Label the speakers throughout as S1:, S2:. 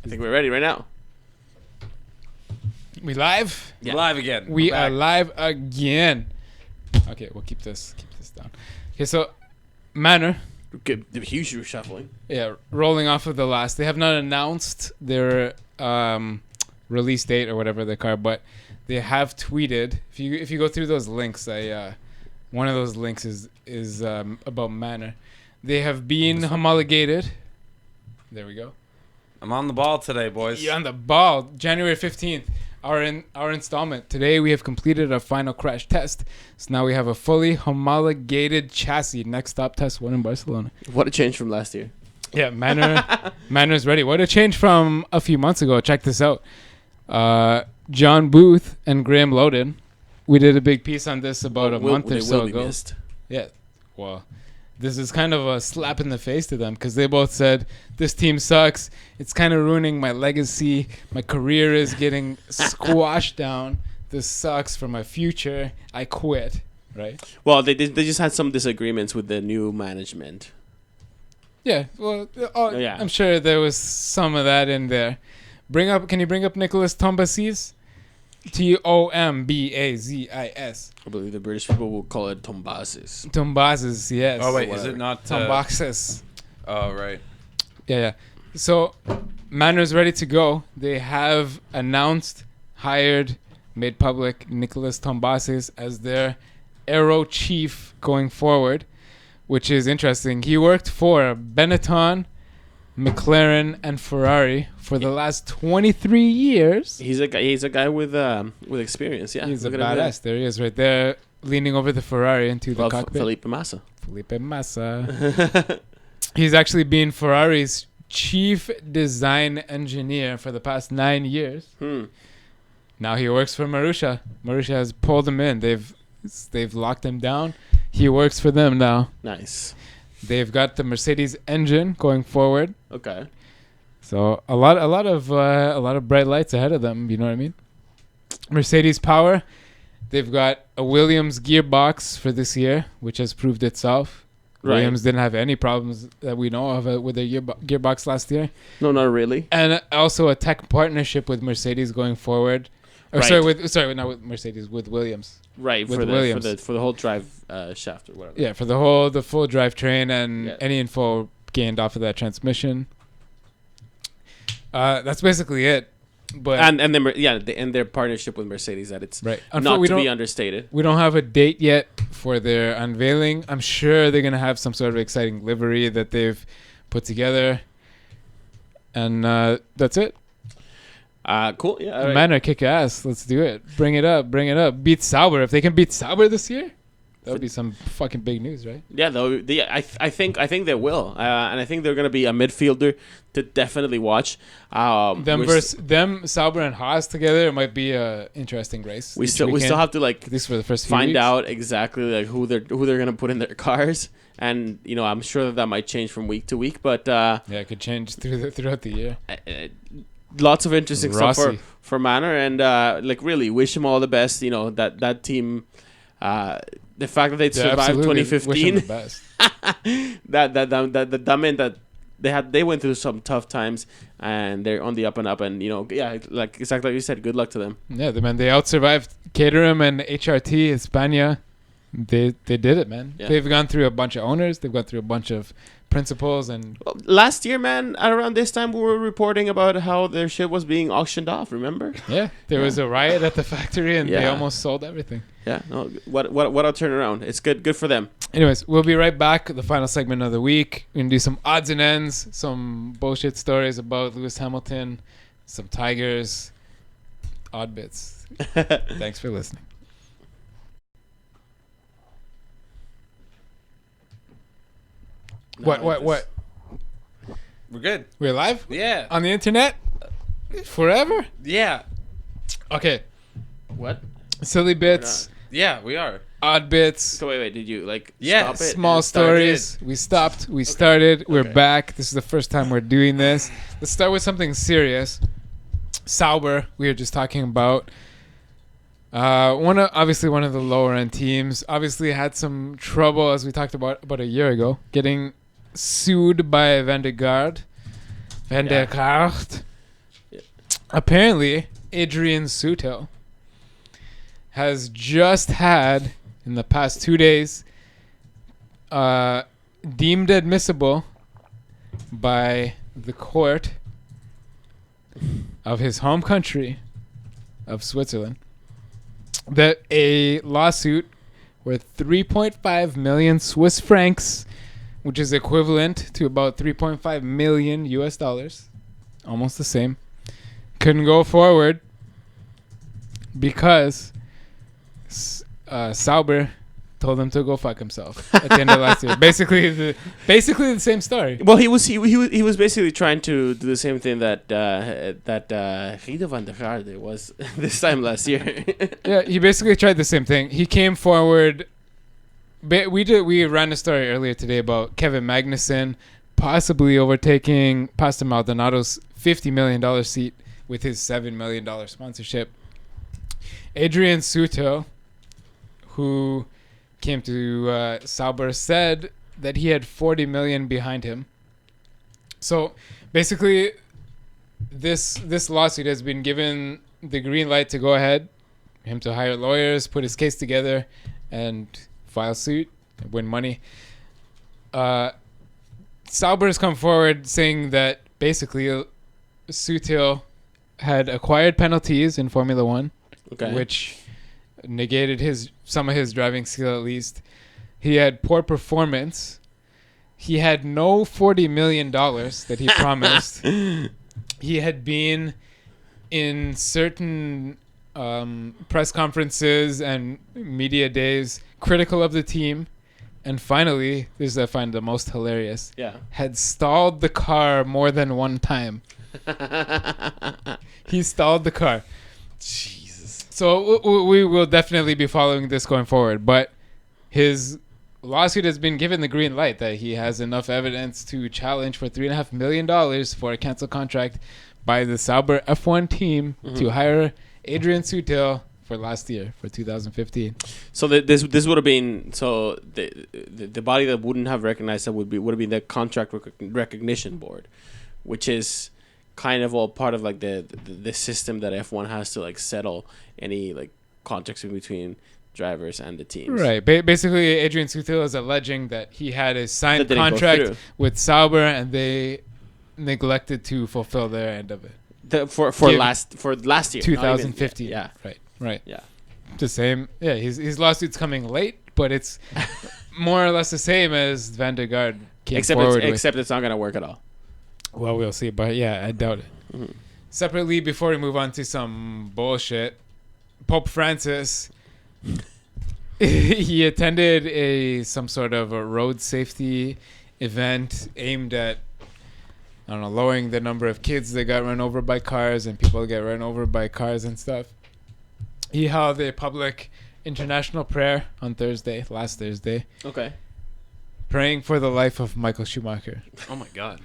S1: I think we're ready right now.
S2: We live?
S3: Yeah. Live again.
S2: We are live again. Okay, we'll keep this down. Okay, so Manor.
S1: Good, huge reshuffling.
S2: Yeah, rolling off of the last. They have not announced their release date or whatever they call it, but they have tweeted. If you go through those links, one of those links is about Manor. They have been homologated. There we go.
S3: I'm on the ball today, boys.
S2: You're on the ball. January 15th. Our installment. Today we have completed our final crash test. So now we have a fully homologated chassis. Next stop test 1 in Barcelona.
S1: What a change from last year.
S2: Yeah, Manor's ready. What a change from a few months ago. Check this out. John Booth and Graham Loden. We did a big piece on this about a month or so ago.
S1: Missed.
S2: Yeah. Well, this is kind of a slap in the face to them because they both said, this team sucks. It's kind of ruining my legacy. My career is getting squashed down. This sucks for my future. I quit. Right?
S1: Well, they just had some disagreements with the new management.
S2: Yeah. Well,
S1: yeah.
S2: I'm sure there was some of that in there. Can you bring up Nicholas Tombazis? Tombazis.
S1: I believe the British people will call it Tombazis.
S2: Tombazis, yes.
S3: Oh, wait, is it not...
S2: Tombazis.
S3: Oh, right.
S2: Yeah. So, Manor's ready to go. They have announced, made public Nicholas Tombazis as their aero chief going forward, which is interesting. He worked for Benetton, McLaren, and Ferrari for the last 23 years.
S1: He's a guy with experience. Yeah,
S2: he's a badass. There he is, right there, leaning over the Ferrari into the cockpit.
S1: Felipe Massa.
S2: He's actually been Ferrari's chief design engineer for the past 9 years. Now he works for Marussia. Marussia has pulled him in. They've locked him down. He works for them now.
S1: Nice.
S2: They've got the Mercedes engine going forward.
S1: Okay.
S2: So a lot of bright lights ahead of them. You know what I mean? Mercedes power. They've got a Williams gearbox for this year, which has proved itself. Right. Williams didn't have any problems that we know of with their gearbox last year.
S1: No, not really.
S2: And also a tech partnership with Mercedes going forward. Or
S1: right.
S2: Not with Mercedes, with Williams.
S1: Right,
S2: with
S1: Williams. For the whole drive shaft or whatever.
S2: Yeah, for the full drivetrain and any info gained off of that transmission. That's basically it. But
S1: and their partnership with Mercedes, that it's
S2: right.
S1: Not to be understated.
S2: We don't have a date yet for their unveiling. I'm sure they're gonna have some sort of exciting livery that they've put together, and that's it.
S1: Cool. Yeah. Right.
S2: Manor kick ass. Let's do it. Bring it up. Beat Sauber. If they can beat Sauber this year, that would be some fucking big news, right?
S1: Yeah, though. I think they will, and I think they're gonna be a midfielder to definitely watch.
S2: Them Sauber and Haas together, it might be a interesting race.
S1: We still have to
S2: at least for the first
S1: find out exactly who they're gonna put in their cars, and I'm sure that might change from week to week, but
S2: it could change throughout the year.
S1: Lots of interesting stuff for Manor, and really wish them all the best. That team. The fact that they survived 2015, they went through some tough times, and they're on the up and up. And exactly like you said, good luck to them.
S2: Yeah, they out-survived Caterham and HRT Hispania. They did it, man. Yeah. They've gone through a bunch of owners. They've gone through a bunch of principals. And
S1: last year, man, at around this time, we were reporting about how their shit was being auctioned off. Remember?
S2: Yeah, there was a riot at the factory, and they almost sold everything.
S1: Yeah, no, what a turnaround. It's good for them.
S2: Anyways, we'll be right back. The final segment of the week. We're gonna do some odds and ends, some bullshit stories about Lewis Hamilton, some Tigers, odd bits. Thanks for listening. What? We're
S3: good.
S2: We're live?
S3: Yeah.
S2: On the internet? Forever?
S3: Yeah.
S2: Okay.
S1: What?
S2: Silly bits.
S3: Yeah, we are.
S2: Odd bits.
S1: So wait, did you
S3: stop
S1: it?
S2: Small stories. We stopped. We started. We're back. This is the first time we're doing this. Let's start with something serious. Sauber, we were just talking about. One of the lower end teams. Obviously had some trouble, as we talked about a year ago, getting sued by Van der Gaard. apparently Adrian Sutil has just had, in the past 2 days, deemed admissible by the court of his home country of Switzerland that a lawsuit worth 3.5 million Swiss francs, which is equivalent to about 3.5 million US dollars, almost the same, couldn't go forward because Sauber told him to go fuck himself at the end of last year. Basically the same story.
S1: Well, he was basically trying to do the same thing that Guido van der Garde was this time last year.
S2: Yeah, he basically tried the same thing. He came forward. We ran a story earlier today about Kevin Magnussen possibly overtaking Pastor Maldonado's $50 million seat with his $7 million sponsorship. Adrian Sutil, who came to Sauber, said that he had 40 million behind him. So basically, this lawsuit has been given the green light to go ahead, him to hire lawyers, put his case together, and file suit, win money. Sauber has come forward saying that basically Sutil had acquired penalties in Formula One, which negated some of his driving skill at least. He had poor performance. He had no $40 million that he promised. He had been in certain press conferences and media days critical of the team. And finally, this is I find the most hilarious.
S1: Yeah.
S2: Had stalled the car more than one time. He stalled the car.
S1: Jesus.
S2: So we will definitely be following this going forward. But his lawsuit has been given the green light that he has enough evidence to challenge for $3.5 million for a canceled contract by the Sauber F1 team to hire Adrian Sutil for last year, for 2015.
S1: So this would have been the body that wouldn't have recognized that would have been the contract recognition board, which is kind of all part of like the system that F1 has to like settle any like contracts in between drivers and the teams.
S2: Right. Basically, Adrian Sutil is alleging that he had a signed contract with Sauber and they neglected to fulfill their end of it.
S1: For last year,
S2: 2015.
S1: Yeah.
S2: Right.
S1: Yeah.
S2: The same. Yeah. His lawsuit's coming late, but it's more or less the same as Van der Garde came forward with.
S1: Except it's not gonna work at all.
S2: Well, we'll see, but yeah, I doubt it. Mm-hmm. Separately, before we move on to some bullshit, Pope Francis, he attended some sort of a road safety event aimed at, I don't know, lowering the number of kids that got run over by cars and people that get run over by cars and stuff. He held a public international prayer on last Thursday.
S1: Okay.
S2: Praying for the life of Michael Schumacher.
S3: Oh my God.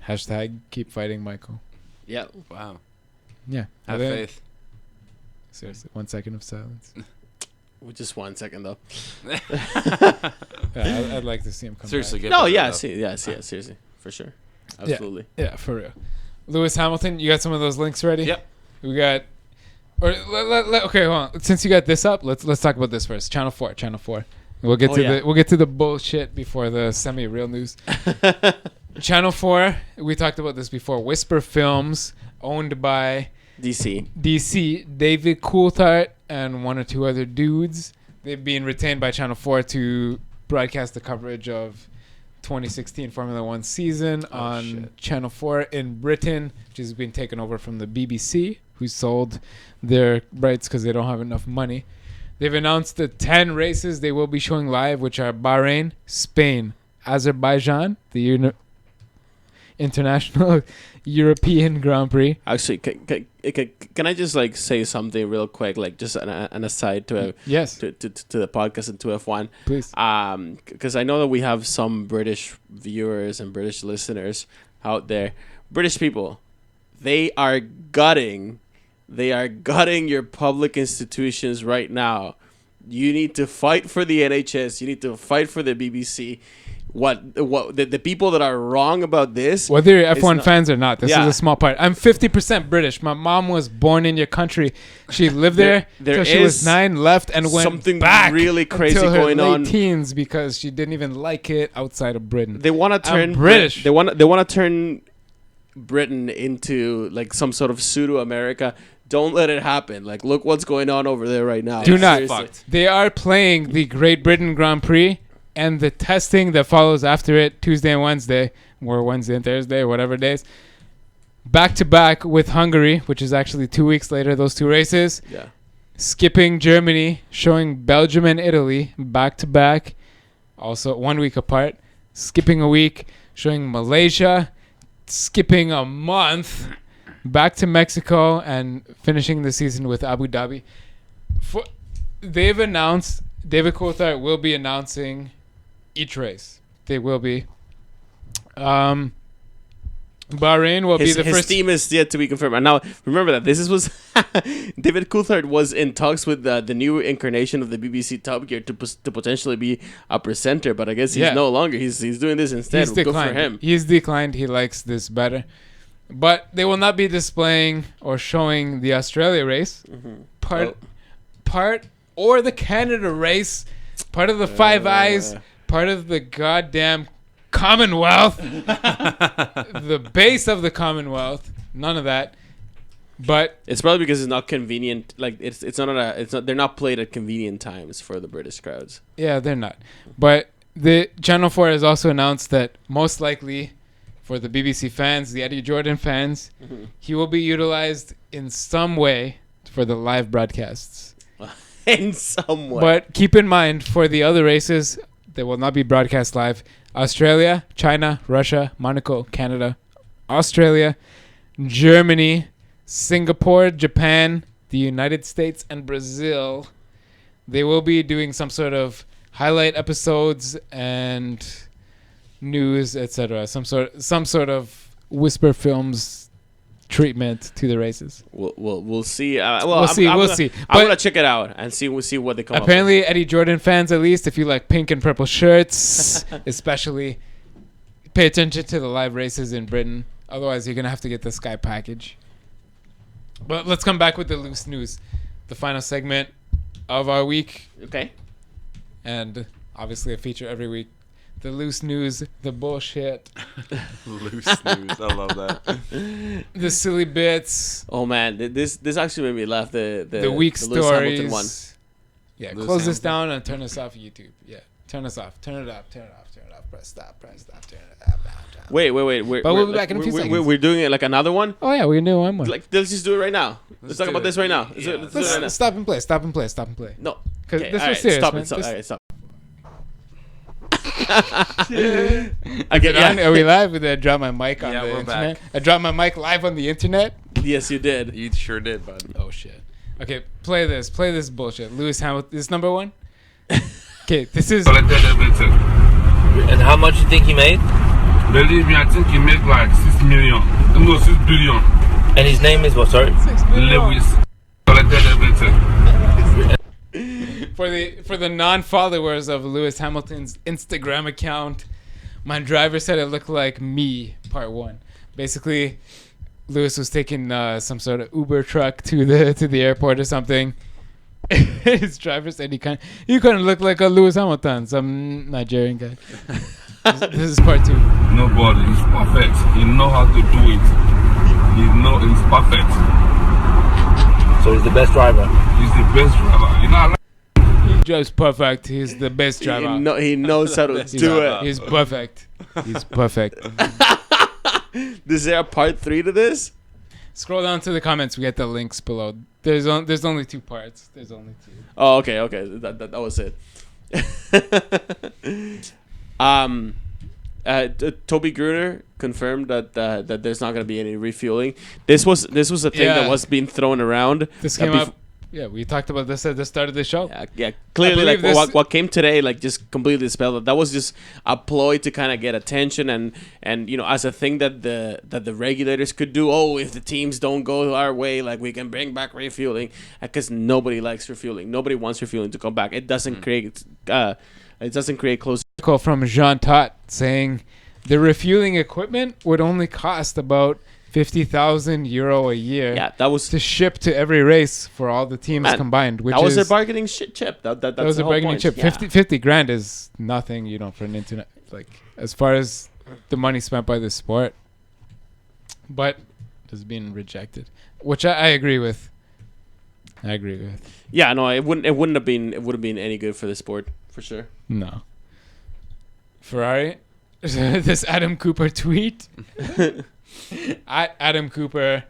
S2: # keep fighting Michael.
S1: Yeah.
S3: Wow.
S2: Yeah.
S3: Have faith.
S2: Seriously, 1 second of silence.
S1: Just 1 second though.
S2: Yeah, I'd like to see him come
S3: seriously,
S2: back.
S3: get
S1: Seriously, for sure, absolutely.
S2: Yeah, for real. Lewis Hamilton, you got some of those links ready?
S3: Yep.
S2: We got. Okay, hold on. Since you got this up, let's talk about this first. Channel 4. We'll get to the bullshit before the semi-real news. Channel 4. We talked about this before. Whisper Films, owned by DC, David Coulthard, and one or two other dudes. They've been retained by Channel 4 to broadcast the coverage of 2016 Formula One season on Channel 4 in Britain, which has been taken over from the BBC, who sold their rights because they don't have enough money. They've announced the 10 races they will be showing live, which are Bahrain, Spain, Azerbaijan, the International European Grand Prix.
S1: Actually, can I just like say something real quick, like just an aside to
S2: yes
S1: to the podcast and to F1,
S2: please?
S1: Because I know that we have some British viewers and British listeners out there. British people, they are gutting your public institutions right now. You need to fight for the NHS. You need to fight for the BBC. the people that are wrong about this.
S2: Whether you're
S1: it's
S2: F1
S1: not-
S2: fans or not, this
S1: Yeah.
S2: is a small part. I'm 50% British. My mom was born in your country. She lived there
S1: There
S2: till she was
S1: is
S2: 9, left, and went
S1: something
S2: back
S1: really crazy
S2: until her
S1: going
S2: late
S1: on.
S2: teens because she didn't even like it outside of Britain.
S1: They want to turn
S2: British.
S1: They want to turn Britain into like some sort of pseudo America. Don't let it happen. Like, look what's going on over there right now.
S2: Do not.
S1: Seriously.
S3: Fucked.
S2: They are playing the Great Britain Grand Prix and the testing that follows after it, Tuesday and Wednesday, or Wednesday and Thursday, or whatever days, back to back with Hungary, which is actually 2 weeks later, those two races.
S1: Yeah.
S2: Skipping Germany, showing Belgium and Italy back to back, also 1 week apart. Skipping a week, showing Malaysia. Skipping a month, back to Mexico, and finishing the season with Abu Dhabi. They've announced, David Coulthard will be announcing each race. They will be. Bahrain will be the
S1: His
S2: first.
S1: team is yet to be confirmed. And now, remember that was David Coulthard was in talks with the new incarnation of the BBC Top Gear to potentially be a presenter, but I guess he's no longer. He's doing this instead.
S2: He's declined.
S1: Good for him.
S2: He's declined. He likes this better. But they will not be displaying or showing the Australia race, part or the Canada race, part of the Five Eyes, part of the goddamn Commonwealth, the base of the Commonwealth. None of that. But
S1: it's probably because it's not convenient. Like it's not. They're not played at convenient times for the British crowds.
S2: yeah, they're not. But the Channel 4 has also announced that most likely, for the BBC fans, the Eddie Jordan fans, he will be utilized in some way for the live broadcasts.
S1: In some way.
S2: But keep in mind, for the other races, they will not be broadcast live. Australia, China, Russia, Monaco, Canada, Australia, Germany, Singapore, Japan, the United States, and Brazil. They will be doing some sort of highlight episodes and news, etc. Some sort of whisper films treatment to the races.
S1: We'll see.
S2: We'll see.
S1: I'm
S2: But
S1: gonna check it out and see what they come up
S2: apparently, Eddie Jordan fans, at least, if you like pink and purple shirts, especially, pay attention to the live races in Britain. Otherwise, you're gonna have to get the Sky package. But let's come back with the loose news, the final segment of our week,
S1: with. Okay.
S2: and obviously a feature every week. The loose news, the bullshit,
S3: Loose news. I love that.
S2: the silly bits,
S1: Oh man, this actually made me laugh. The
S2: weak
S1: Lewis Hamilton one.
S2: stories. Yeah,
S3: Lewis
S2: close this
S3: Hamilton.
S2: down and turn us off YouTube. Yeah, turn us off. Turn it up. Turn it off. Turn it off. Press stop. Press stop. Turn it up.
S1: Wait.
S2: But we'll be back in a few seconds.
S1: We're doing it like another one.
S2: Oh yeah, we can do one more.
S1: Like let's just do it right now. Let's talk
S3: do
S1: about
S3: it.
S1: this right now.
S3: Yeah.
S1: Let's do it right now.
S2: Stop and play. Stop and play. Stop and play.
S1: No.
S2: 'Cause
S1: Okay,
S2: this
S1: all
S2: was
S1: right,
S2: serious,
S1: Stop
S2: man.
S1: it. Stop.
S2: This-
S1: All right, stop.
S2: Is
S1: Okay,
S2: it on?
S1: yeah.
S2: Are we live? Did I drop my mic on
S3: Yeah,
S2: the
S3: we're
S2: internet?
S3: back.
S2: I dropped my mic live on the internet.
S1: Yes, you did.
S3: You sure did, bud.
S2: Oh shit. Okay, play this. Play this bullshit. Lewis Hamilton. This number one. Okay, this is.
S4: Collected everything.
S5: And how much you think he made?
S4: Believe me, I think he make like 6 million. No, 6 billion.
S5: And his name is what? Sorry.
S4: Lewis. Collected everything.
S2: For the non-followers of Lewis Hamilton's Instagram account, my driver said it looked like me, part one. Basically, Lewis was taking some sort of Uber truck to the airport or something. His driver said you kind of look like a Lewis Hamilton, some Nigerian guy. This is part two.
S4: Nobody. He's perfect. He know how to do it. He's perfect.
S5: So he's the best driver.
S4: He's the best driver. You know, I like
S2: He drives perfect. He's the best driver.
S1: He knows how to do it.
S2: He's perfect. He's perfect.
S1: Is there a part 3 to this?
S2: Scroll down to the comments. We get the links below. There's only 2 parts. There's only 2.
S1: Oh, okay. That was it. Toby Gruner confirmed that there's not going to be any refueling. This was a thing
S2: Yeah.
S1: that was being thrown around.
S2: This
S1: that
S2: came up. Yeah, we talked about this at the start of the show.
S1: Yeah, clearly, like
S2: believe this-
S1: what came today, like just completely dispelled it. That was just a ploy to kind of get attention and as a thing that the regulators could do. Oh, if the teams don't go our way, like we can bring back refueling, because nobody likes refueling. Nobody wants refueling to come back. It doesn't create close
S2: article from Jean Tot saying the refueling equipment would only cost about 50,000 euro a year.
S1: Yeah, that was
S2: to ship to every race for all the teams combined. Which
S1: that was
S2: is
S1: a bargaining chip. That
S2: was
S1: the
S2: a
S1: whole
S2: bargaining
S1: point.
S2: chip.
S1: Yeah.
S2: 50 grand is nothing, for an internet. Like as far as the money spent by the sport, but it's being rejected, which I agree with.
S1: Yeah, no, it wouldn't have been any good for the sport for sure.
S2: No. Ferrari. This Adam Cooper tweet. At Adam Cooper.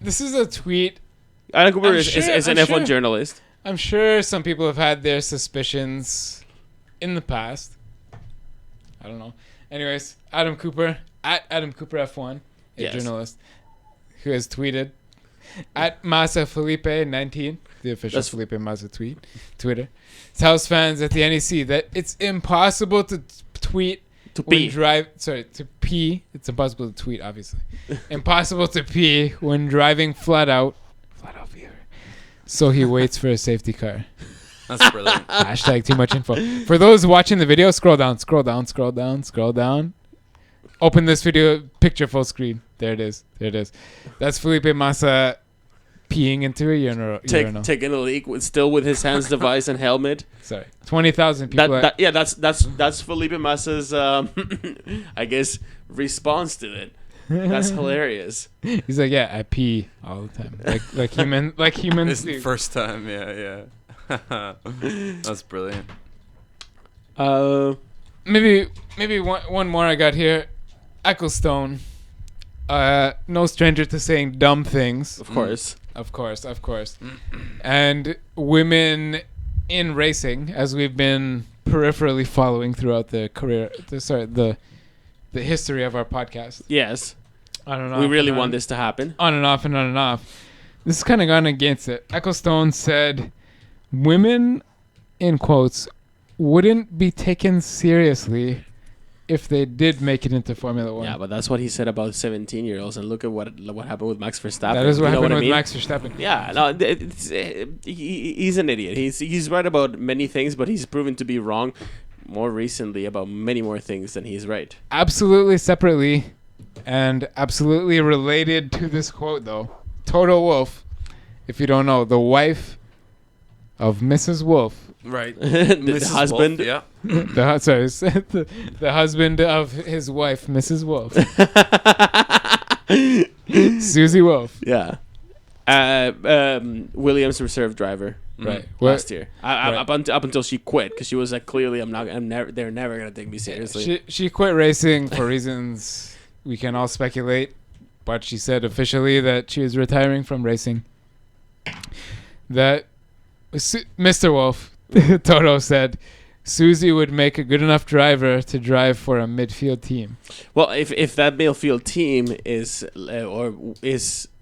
S2: This is a tweet.
S1: Adam Cooper is an F1 journalist.
S2: I'm sure some people have had their suspicions in the past. I don't know. Anyways, Adam Cooper, at Adam Cooper F1, a journalist, who has tweeted at Massa Felipe 19, the official Felipe Massa Twitter, tells fans at the NEC that it's impossible to tweet
S1: to
S2: pee. It's impossible to tweet, obviously. Impossible to pee when driving flat out fever. So he waits for a safety car.
S3: That's brilliant.
S2: Hashtag too much info. For those watching the video, scroll down. Open this video picture full screen. There it is. That's Felipe Massa peeing into a urinal.
S1: Taking a leak with his hands device and helmet.
S2: Sorry, 20,000 people.
S1: That's Felipe Massa's I guess response to it. That's hilarious.
S2: He's like, yeah, I pee all the time, like humans
S3: It's
S2: do.
S3: the first time, yeah. That's brilliant.
S2: Maybe one more I got here. Ecclestone, no stranger to saying dumb things.
S1: Of course.
S2: And women in racing, as we've been peripherally following throughout the history of our podcast.
S1: Yes.
S2: I don't know.
S1: We really want this to happen.
S2: On and off. This has kind of gone against it. Ecclestone said women, in quotes, wouldn't be taken seriously if they did make it into Formula 1.
S1: Yeah, but that's what he said about 17-year-olds, and look at what happened with Max Verstappen.
S2: That is what happened with Max Verstappen.
S1: Yeah, no, he's an idiot. He's right about many things, but he's proven to be wrong more recently about many more things than he's right.
S2: Absolutely separately, and absolutely related to this quote, though. Toto Wolff, if you don't know, the wife of Mrs. Wolff.
S3: Right.
S1: the husband.
S3: Wolf, yeah.
S2: The husband of his wife, Mrs. Wolff. Susie Wolff.
S1: Yeah. Williams reserve driver.
S2: Right.
S1: Last year. Up until she quit, because she was like, clearly they're never going to take me seriously.
S2: She quit racing for reasons we can all speculate, but she said officially that she is retiring from racing. That Mr. Wolff, Toto said, Susie would make a good enough driver to drive for a midfield team.
S1: Well, if that midfield team is the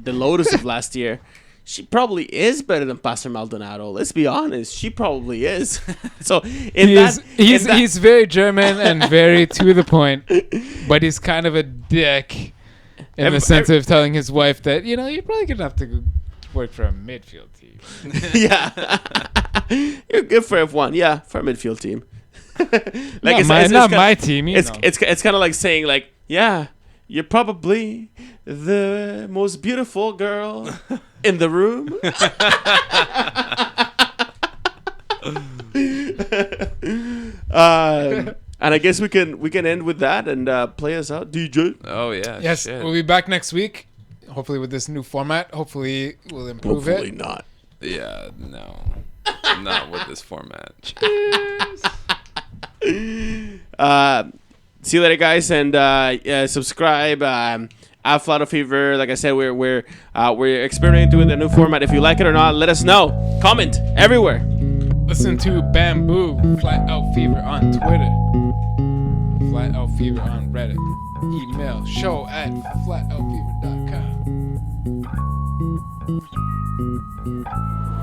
S1: Lotus of last year, she probably is better than Pastor Maldonado. Let's be honest, she probably is. So
S2: he's very German and very to the point, but he's kind of a dick in the sense of telling his wife that you're probably gonna have to work for a midfield team.
S1: Yeah. You're good for F1. Yeah, for a midfield team.
S2: Not my team.
S1: It's kind of like saying, like, yeah, you're probably the most beautiful girl in the room. And I guess we can end with that and play us out, DJ.
S3: Oh yeah.
S2: Yes,
S3: shit.
S2: we'll be back next week. Hopefully with this new format. Hopefully we'll improve
S1: Hopefully not.
S3: Yeah, no. Not with this format.
S2: Cheers.
S1: See you later, guys, and subscribe. At Flat Out Fever, like I said, we're experimenting with a new format. If you like it or not, let us know. Comment everywhere.
S2: Listen to Bamboo Flat Out Fever on Twitter. Flat Out Fever on Reddit. Email show@flatoutfever.com.